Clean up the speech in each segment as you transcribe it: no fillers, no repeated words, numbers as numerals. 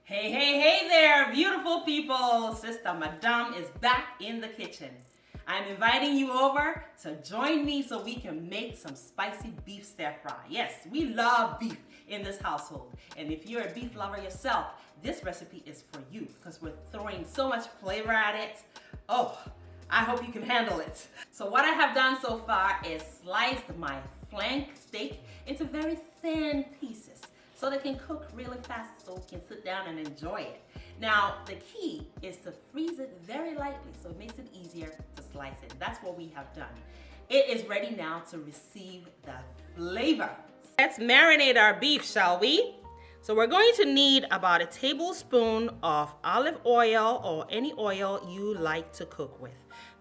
Hey, hey, hey there, beautiful people. Sister Madame is back in the kitchen. I'm inviting you over to join me so we can make some spicy beef stir fry. Yes, we love beef in this household. And if you're a beef lover yourself, this recipe is for you because we're throwing so much flavor at it. Oh, I hope you can handle it. So what I have done so far is sliced my flank steak into very thin pieces so they can cook really fast so we can sit down and enjoy it. Now, the key is to freeze it very lightly so it makes it easier to slice it. That's what we have done. It is ready now to receive the flavor. Let's marinate our beef, shall we? So we're going to need about a tablespoon of olive oil or any oil you like to cook with.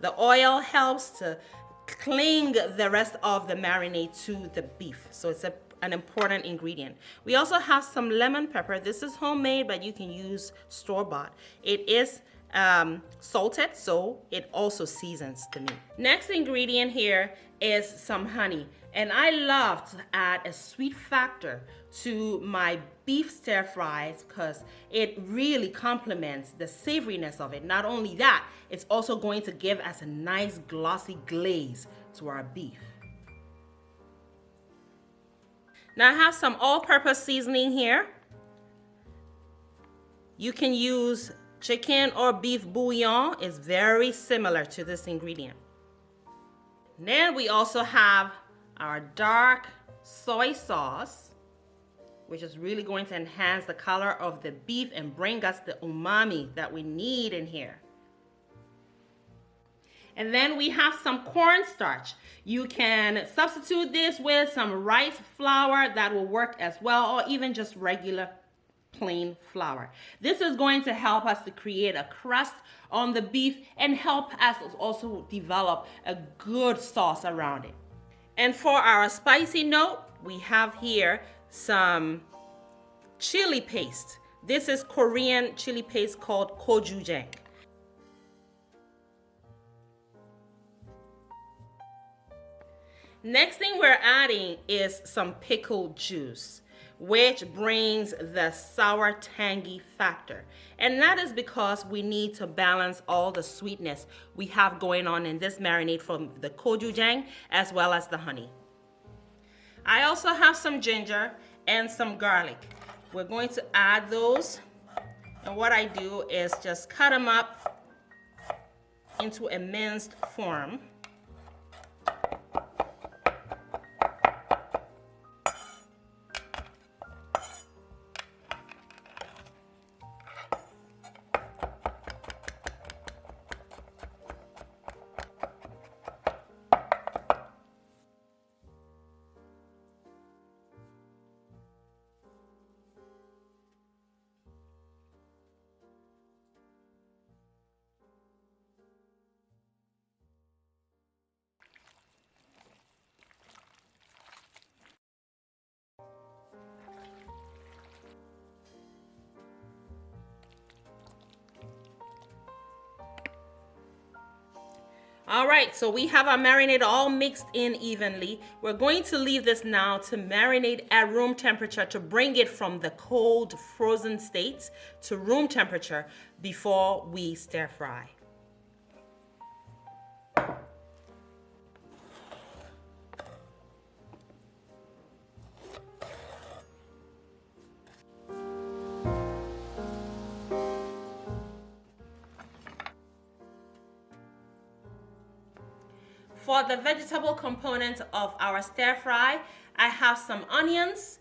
The oil helps to cling the rest of the marinade to the beef, so it's an important ingredient. We also have some lemon pepper. This is homemade, but you can use store-bought. It is salted, so it also seasons the meat. Next ingredient here is some honey, and I love to add a sweet factor to my beef stir fries because it really complements the savoriness of it. Not only that, it's also going to give us a nice glossy glaze to our beef. Now I have some all-purpose seasoning here. You can use chicken or beef bouillon. It's very similar to this ingredient. Then we also have our dark soy sauce, which is really going to enhance the color of the beef and bring us the umami that we need in here. And then we have some cornstarch. You can substitute this with some rice flour, that will work as well, or even just regular plain flour. This is going to help us to create a crust on the beef and help us also develop a good sauce around it. And for our spicy note, we have here some chili paste. This is Korean chili paste called gochujang. Next thing we're adding is some pickle juice, which brings the sour tangy factor. And that is because we need to balance all the sweetness we have going on in this marinade from the gochujang as well as the honey. I also have some ginger and some garlic. We're going to add those, and what I do is just cut them up into a minced form. All right, so we have our marinade all mixed in evenly. We're going to leave this now to marinate at room temperature to bring it from the cold, frozen states to room temperature before we stir fry. For the vegetable component of our stir fry, I have some onions,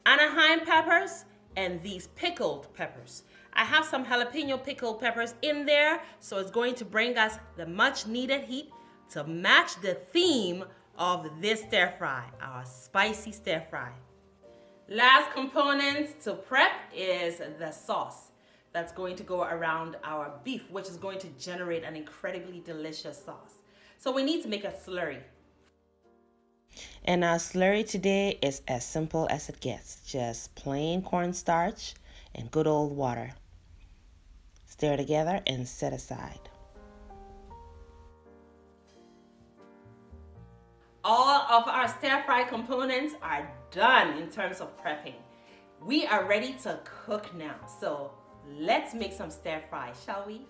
Anaheim peppers, and these pickled peppers. I have some jalapeno pickled peppers in there, so it's going to bring us the much needed heat to match the theme of this stir fry, our spicy stir fry. Last component to prep is the sauce that's going to go around our beef, which is going to generate an incredibly delicious sauce. So we need to make a slurry. And our slurry today is as simple as it gets. Just plain cornstarch and good old water. Stir together and set aside. All of our stir fry components are done in terms of prepping. We are ready to cook now. So let's make some stir fry, shall we?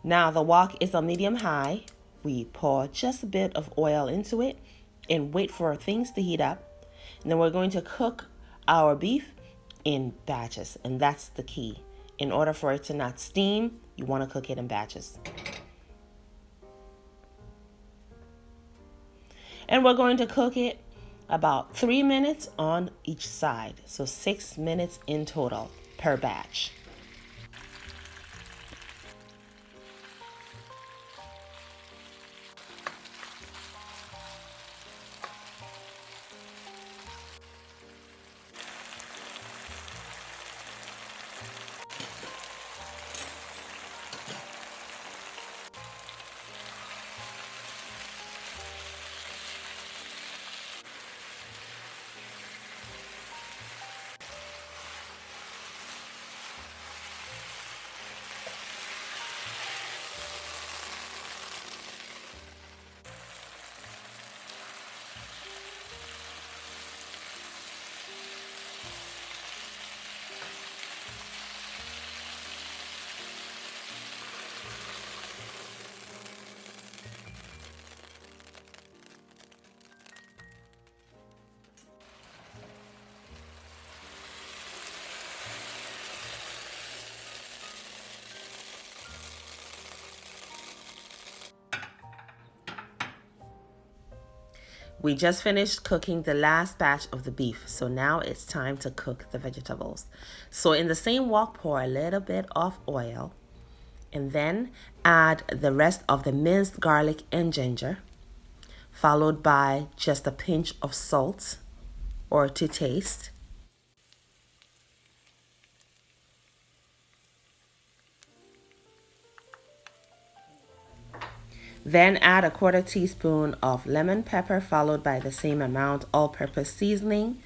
Now the wok is on medium high. We pour just a bit of oil into it and wait for things to heat up. And then we're going to cook our beef in batches, and that's the key. In order for it to not steam, you want to cook it in batches. And we're going to cook it about 3 minutes on each side. So 6 minutes in total per batch. We just finished cooking the last batch of the beef, so now it's time to cook the vegetables. So in the same wok, pour a little bit of oil and then add the rest of the minced garlic and ginger, followed by just a pinch of salt or to taste. Then add a 1/4 teaspoon of lemon pepper, followed by the same amount all-purpose seasoning,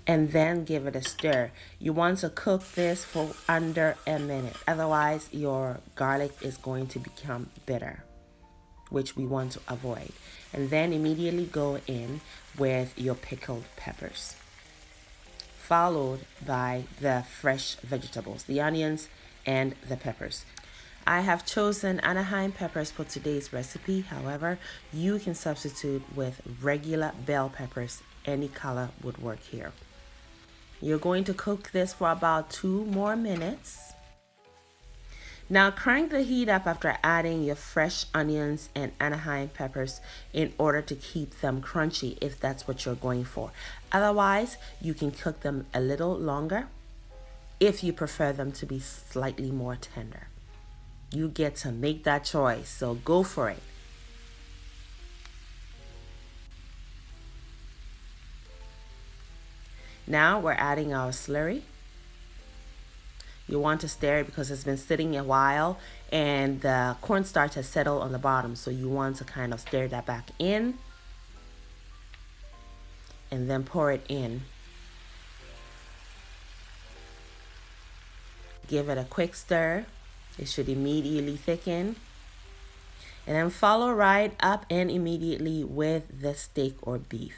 and then give it a stir. You want to cook this for under a minute, otherwise your garlic is going to become bitter, which we want to avoid. And then immediately go in with your pickled peppers, followed by the fresh vegetables, the onions and the peppers. I have chosen Anaheim peppers for today's recipe. However, you can substitute with regular bell peppers. Any color would work here. You're going to cook this for about 2 more minutes. Now crank the heat up after adding your fresh onions and Anaheim peppers in order to keep them crunchy if that's what you're going for. Otherwise, you can cook them a little longer if you prefer them to be slightly more tender. You get to make that choice, so go for it. Now we're adding our slurry. You want to stir it because it's been sitting a while and the cornstarch has settled on the bottom, so you want to kind of stir that back in and then pour it in. Give it a quick stir. It should immediately thicken. And then follow right up and immediately with the steak or beef,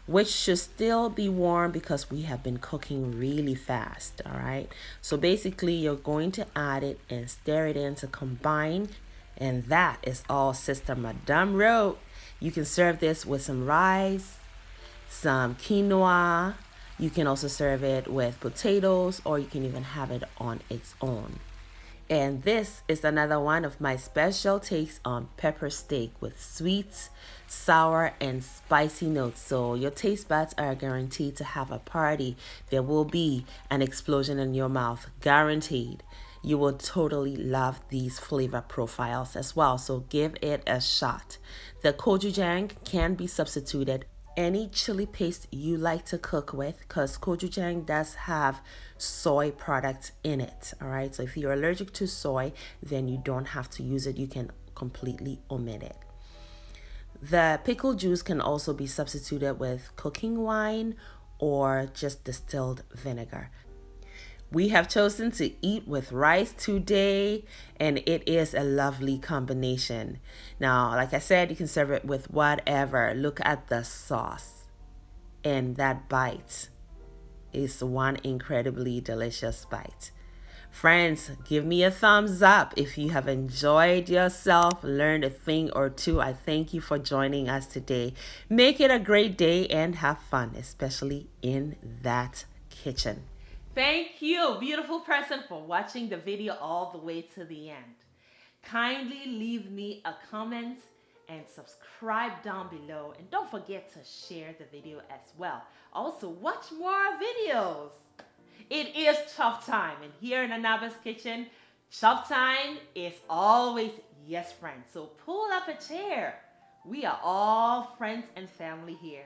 which should still be warm because we have been cooking really fast. All right. So basically you're going to add it and stir it in to combine. And that is all Sister Madame wrote. You can serve this with some rice, some quinoa. You can also serve it with potatoes, or you can even have it on its own. And this is another one of my special takes on pepper steak with sweet, sour, and spicy notes. So your taste buds are guaranteed to have a party. There will be an explosion in your mouth, guaranteed. You will totally love these flavor profiles as well. So give it a shot. The gochujang can be substituted any chili paste you like to cook with, because gochujang does have soy products in it. All right, so if you're allergic to soy, then you don't have to use it. You can completely omit it. The pickle juice can also be substituted with cooking wine or just distilled vinegar. We have chosen to eat with rice today, and it is a lovely combination. Now, like I said, you can serve it with whatever. Look at the sauce, and that bite is one incredibly delicious bite. Friends, give me a thumbs up if you have enjoyed yourself, learned a thing or two. I thank you for joining us today. Make it a great day and have fun, especially in that kitchen. Thank you, beautiful person, for watching the video all the way to the end. Kindly leave me a comment and subscribe down below. And don't forget to share the video as well. Also, watch more videos. It is chop time, and here in Anaba's kitchen, chop time is always yes, friends. So pull up a chair. We are all friends and family here.